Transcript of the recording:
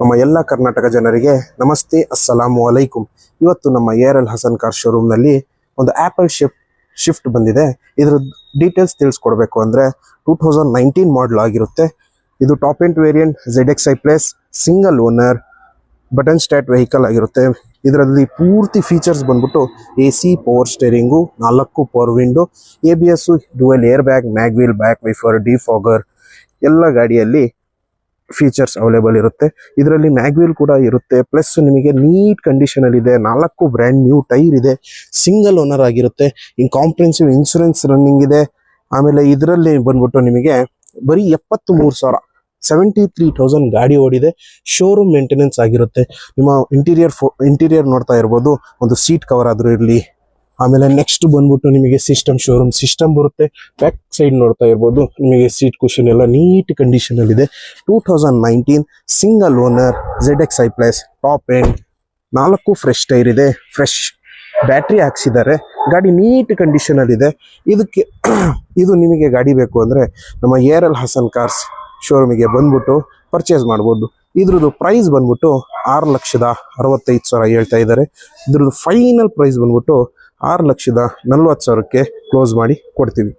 ನಮ್ಮ ಎಲ್ಲ ಕರ್ನಾಟಕ ಜನರಿಗೆ ನಮಸ್ತೆ, ಅಸ್ಸಲಾಮು ಅಲೈಕುಂ. ಇವತ್ತು ನಮ್ಮ ARL ಹಸನ್ ಕಾರ್ ಶೋರೂಮ್ನಲ್ಲಿ ಒಂದು ಆ್ಯಪಲ್ ಶಿಫ್ಟ್ ಬಂದಿದೆ. ಇದರ ಡೀಟೇಲ್ಸ್ ತಿಳಿಸ್ಕೊಡ್ಬೇಕು ಅಂದರೆ 2019 ಮಾಡಲ್ ಆಗಿರುತ್ತೆ. ಇದು top end variant ZXi plus single owner button start vehicle ಆಗಿರುತ್ತೆ. ಇದರಲ್ಲಿ ಪೂರ್ತಿ ಫೀಚರ್ಸ್ ಬಂದ್ಬಿಟ್ಟು AC, power steering, 4 power window, ABS, dual air bag, mag wheel, back wiper, defogger ಎಲ್ಲ ಗಾಡಿಯಲ್ಲಿ ಫೀಚರ್ಸ್ ಅವೈಲೇಬಲ್ ಇರುತ್ತೆ. ಇದರಲ್ಲಿ ಮ್ಯಾಗ್ವೀಲ್ ಕೂಡ ಇರುತ್ತೆ. ಪ್ಲಸ್ ನಿಮಗೆ ನೀಟ್ ಕಂಡೀಷನಲ್ಲಿ ಇದೆ. 4 ಬ್ರ್ಯಾಂಡ್ ನ್ಯೂ ಟೈರ್ ಇದೆ. ಸಿಂಗಲ್ ಓನರ್ ಆಗಿರುತ್ತೆ. ಕಾಂಪ್ರಿಹೆನ್ಸಿವ್ ಇನ್ಶೂರೆನ್ಸ್ ರನ್ನಿಂಗ್ ಇದೆ. ಆಮೇಲೆ ಇದರಲ್ಲಿ ಬಂದ್ಬಿಟ್ಟು ನಿಮಗೆ ಬರೀ 73,000 73,000 ಗಾಡಿ ಓಡಿದೆ. ಶೋರೂಮ್ ಮೇಂಟೆನೆನ್ಸ್ ಆಗಿರುತ್ತೆ. ನಿಮ್ಮ ಇಂಟೀರಿಯರ್ ನೋಡ್ತಾ ಇರ್ಬೋದು. ಒಂದು ಸೀಟ್ ಕವರ್ ಆದ್ರೂ ಇರಲಿ. ಆಮೇಲೆ ನೆಕ್ಸ್ಟ್ ಬಂದ್ಬಿಟ್ಟು ನಿಮಗೆ ಶೋರೂಮ್ ಸಿಸ್ಟಮ್ ಬರುತ್ತೆ. ಬ್ಯಾಕ್ ಸೈಡ್ ನೋಡ್ತಾ ಇರ್ಬೋದು. ನಿಮಗೆ ಸೀಟ್ ಕುಷನ್ ಎಲ್ಲ ನೀಟ್ ಕಂಡೀಷನ್ ಅಲ್ಲಿ ಇದೆ. 2019 single owner ZXi plus top end, 4 fresh tyre ಇದೆ. ಫ್ರೆಶ್ ಬ್ಯಾಟ್ರಿ ಹಾಕ್ಸಿದ್ದಾರೆ. ಗಾಡಿ ನೀಟ್ ಕಂಡೀಷನ್ ಅಲ್ಲಿ ಇದೆ. ಇದು ನಿಮಗೆ ಗಾಡಿ ಬೇಕು ಅಂದ್ರೆ ನಮ್ಮ ARL ಹಸನ್ ಕಾರ್ಸ್ ಶೋರೂಮಿಗೆ ಬಂದ್ಬಿಟ್ಟು ಪರ್ಚೇಸ್ ಮಾಡ್ಬೋದು. ಇದ್ರದ್ದು ಪ್ರೈಸ್ ಬಂದ್ಬಿಟ್ಟು 6,65,000 ಹೇಳ್ತಾ ಇದ್ದಾರೆ. ಇದ್ರದ್ದು ಫೈನಲ್ ಪ್ರೈಸ್ ಬಂದ್ಬಿಟ್ಟು 6,40,000ಕ್ಕೆ ಕ್ಲೋಸ್ ಮಾಡಿ ಕೊಡ್ತೀವಿ.